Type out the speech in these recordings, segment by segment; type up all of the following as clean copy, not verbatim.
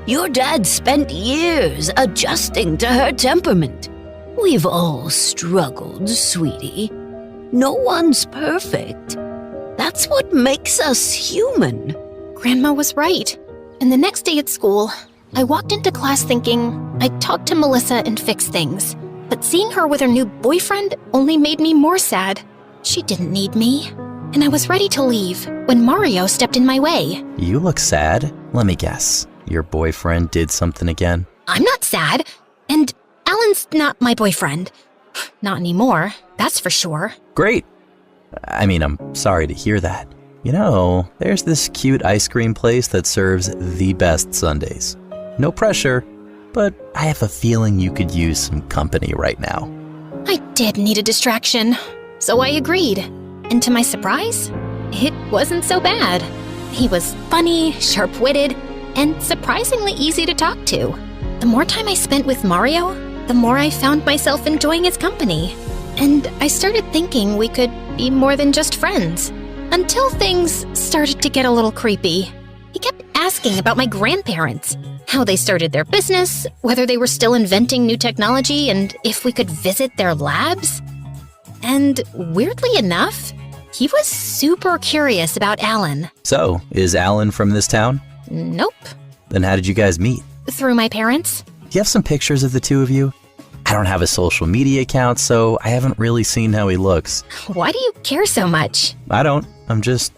Your dad spent years adjusting to her temperament. We've all struggled, sweetie. No one's perfect. That's what makes us human. Grandma was right. And the next day at school, I walked into class thinking I'd talk to Melissa and fix things. But seeing her with her new boyfriend only made me more sad. She didn't need me. And I was ready to leave when Mario stepped in my way. You look sad. Let me guess. Your boyfriend did something again? I'm not sad. And Alan's not my boyfriend. Not anymore, that's for sure. Great. I mean, I'm sorry to hear that. You know, there's this cute ice cream place that serves the best sundaes. No pressure, but I have a feeling you could use some company right now. I did need a distraction, so I agreed. And to my surprise, it wasn't so bad. He was funny, sharp-witted, and surprisingly easy to talk to. The more time I spent with Mario, the more I found myself enjoying his company. And I started thinking we could be more than just friends. Until things started to get a little creepy. He kept asking about my grandparents, how they started their business, whether they were still inventing new technology, and if we could visit their labs. And weirdly enough, he was super curious about Alan. So, is Alan from this town? Nope. Then how did you guys meet? Through my parents. Do you have some pictures of the two of you? I don't have a social media account, so I haven't really seen how he looks. Why do you care so much? I don't. I'm just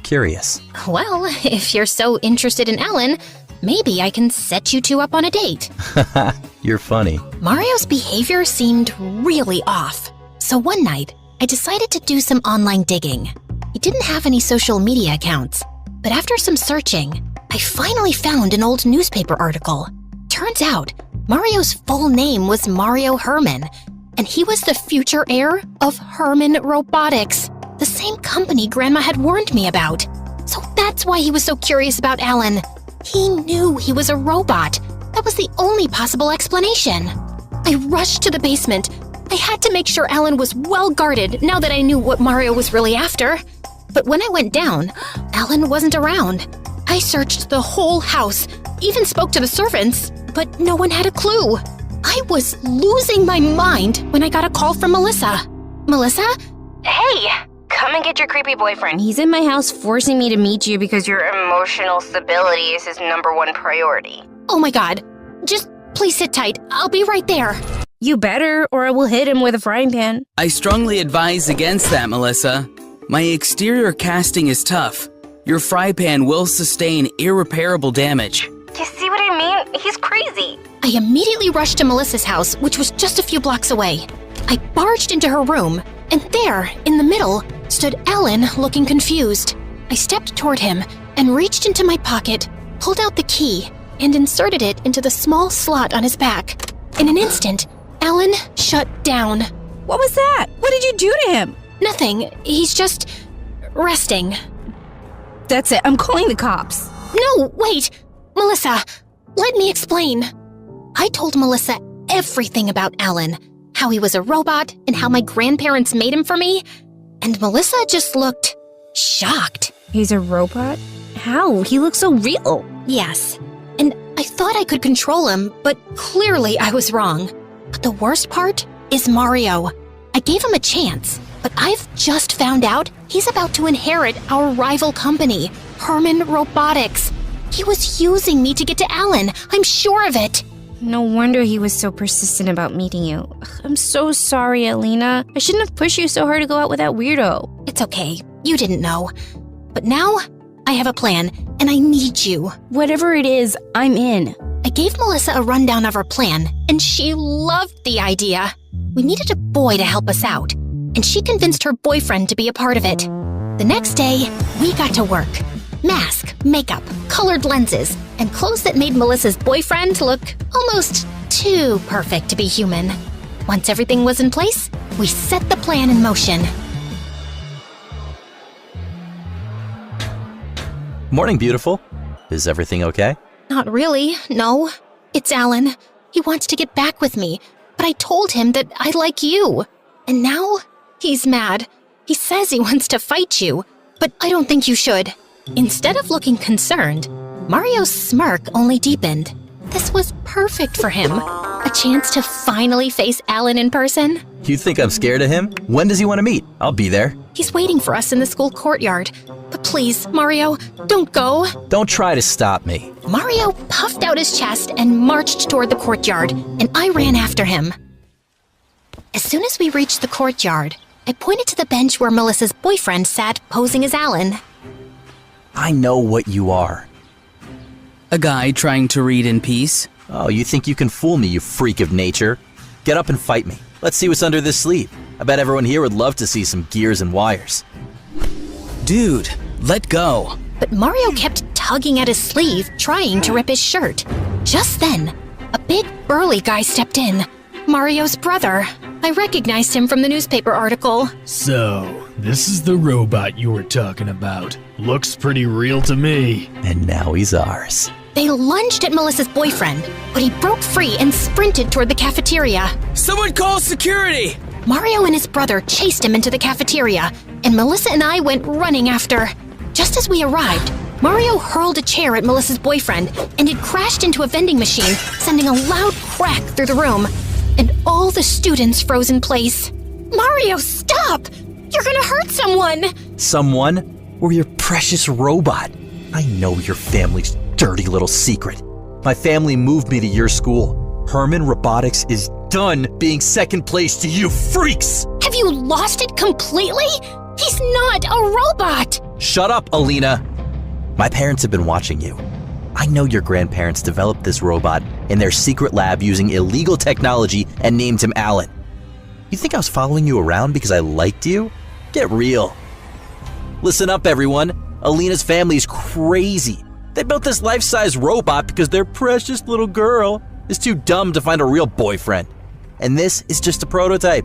curious. Well, if you're so interested in Alan, maybe I can set you two up on a date. You're funny. Mario's behavior seemed really off. So one night, I decided to do some online digging. He didn't have any social media accounts, but after some searching, I finally found an old newspaper article. Turns out, Mario's full name was Mario Herman, and he was the future heir of Herman Robotics, the same company Grandma had warned me about. So that's why he was so curious about Alan. He knew he was a robot. That was the only possible explanation. I rushed to the basement. I had to make sure Alan was well guarded now that I knew what Mario was really after. But when I went down, Alan wasn't around. I searched the whole house, even spoke to the servants, but no one had a clue. I was losing my mind when I got a call from Melissa. Melissa? Hey, come and get your creepy boyfriend. He's in my house forcing me to meet you because your emotional stability is his #1 priority. Oh my god. Just please sit tight. I'll be right there. You better, or I will hit him with a frying pan. I strongly advise against that, Melissa. My exterior casting is tough. Your fry pan will sustain irreparable damage. You see what I mean? He's crazy. I immediately rushed to Melissa's house, which was just a few blocks away. I barged into her room, and there, in the middle, stood Alan looking confused. I stepped toward him and reached into my pocket, pulled out the key, and inserted it into the small slot on his back. In an instant, Alan shut down. What was that? What did you do to him? Nothing. He's just resting. That's it. I'm calling the cops. No, wait! Melissa, let me explain. I told Melissa everything about Alan, how he was a robot and how my grandparents made him for me, and Melissa just looked shocked. He's a robot? How? He looks so real. Yes, and I thought I could control him, but clearly I was wrong. But the worst part is Mario. I gave him a chance, but I've just found out he's about to inherit our rival company, Herman Robotics. He was using me to get to Alan. I'm sure of it. No wonder he was so persistent about meeting you. Ugh, I'm so sorry, Alina. I shouldn't have pushed you so hard to go out with that weirdo. It's okay. You didn't know. But now, I have a plan, and I need you. Whatever it is, I'm in. I gave Melissa a rundown of our plan, and she loved the idea. We needed a boy to help us out, and she convinced her boyfriend to be a part of it. The next day, we got to work. Mask, makeup, colored lenses, and clothes that made Melissa's boyfriend look almost too perfect to be human. Once everything was in place, we set the plan in motion. Morning, beautiful. Is everything okay? Not really, no. It's Alan. He wants to get back with me, but I told him that I like you. And now, he's mad. He says he wants to fight you, but I don't think you should. Instead of looking concerned, Mario's smirk only deepened. This was perfect for him. A chance to finally face Alan in person. You think I'm scared of him? When does he want to meet? I'll be there. He's waiting for us in the school courtyard. But please, Mario, don't go. Don't try to stop me. Mario puffed out his chest and marched toward the courtyard, and I ran after him. As soon as we reached the courtyard, I pointed to the bench where Melissa's boyfriend sat posing as Alan. I know what you are. A guy trying to read in peace. Oh, you think you can fool me, you freak of nature? Get up and fight me. Let's see what's under this sleeve. I bet everyone here would love to see some gears and wires. Dude, let go. But Mario kept tugging at his sleeve, trying to rip his shirt. Just then, a big burly guy stepped in. Mario's brother. I recognized him from the newspaper article. So, this is the robot you were talking about. Looks pretty real to me. And now he's ours. They lunged at Melissa's boyfriend, but he broke free and sprinted toward the cafeteria. Someone call security! Mario and his brother chased him into the cafeteria, and Melissa and I went running after. Just as we arrived, Mario hurled a chair at Melissa's boyfriend, and it crashed into a vending machine, sending a loud crack through the room. And all the students froze in place. Mario, stop! You're gonna hurt someone! Someone? Or your precious robot? I know your family's dirty little secret. My family moved me to your school. Herman Robotics is done being second place to you freaks! Have you lost it completely? He's not a robot! Shut up, Alina! My parents have been watching you. I know your grandparents developed this robot in their secret lab using illegal technology and named him Alan. You think I was following you around because I liked you? Get real. Listen up, everyone. Alina's family's crazy. They built this life-size robot because their precious little girl is too dumb to find a real boyfriend. And this is just a prototype.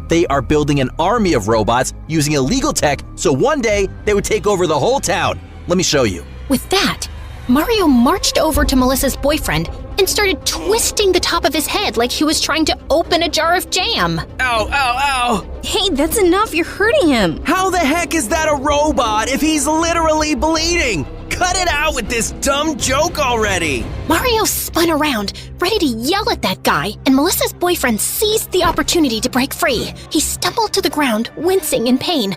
They are building an army of robots using illegal tech so one day they would take over the whole town. Let me show you. With that, Mario marched over to Melissa's boyfriend and started twisting the top of his head like he was trying to open a jar of jam. Ow, ow, ow! Hey, that's enough. You're hurting him. How the heck is that a robot if he's literally bleeding? Cut it out with this dumb joke already! Mario spun around, ready to yell at that guy, and Melissa's boyfriend seized the opportunity to break free. He stumbled to the ground, wincing in pain,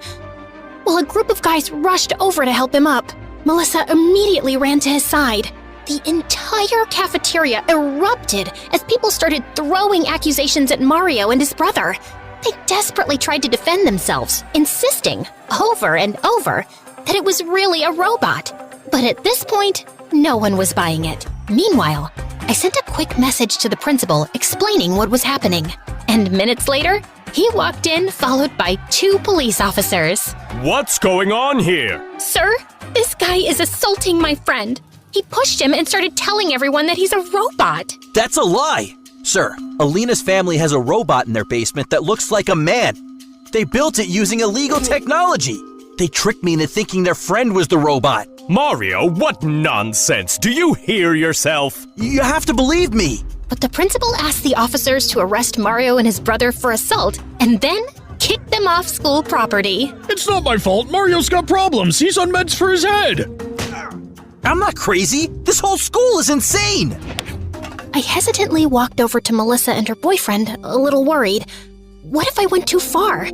while a group of guys rushed over to help him up. Melissa immediately ran to his side. The entire cafeteria erupted as people started throwing accusations at Mario and his brother. They desperately tried to defend themselves, insisting over and over that it was really a robot. But at this point, no one was buying it. Meanwhile, I sent a quick message to the principal explaining what was happening. And minutes later, he walked in followed by 2 police officers. What's going on here? Sir, this guy is assaulting my friend. He pushed him and started telling everyone that he's a robot. That's a lie! Sir, Alina's family has a robot in their basement that looks like a man. They built it using illegal technology. They tricked me into thinking their friend was the robot. Mario, what nonsense! Do you hear yourself? You have to believe me. But the principal asked the officers to arrest Mario and his brother for assault and then kicked them off school property. It's not my fault. Mario's got problems. He's on meds for his head. I'm not crazy. This whole school is insane. I hesitantly walked over to Melissa and her boyfriend, a little worried. What if I went too far?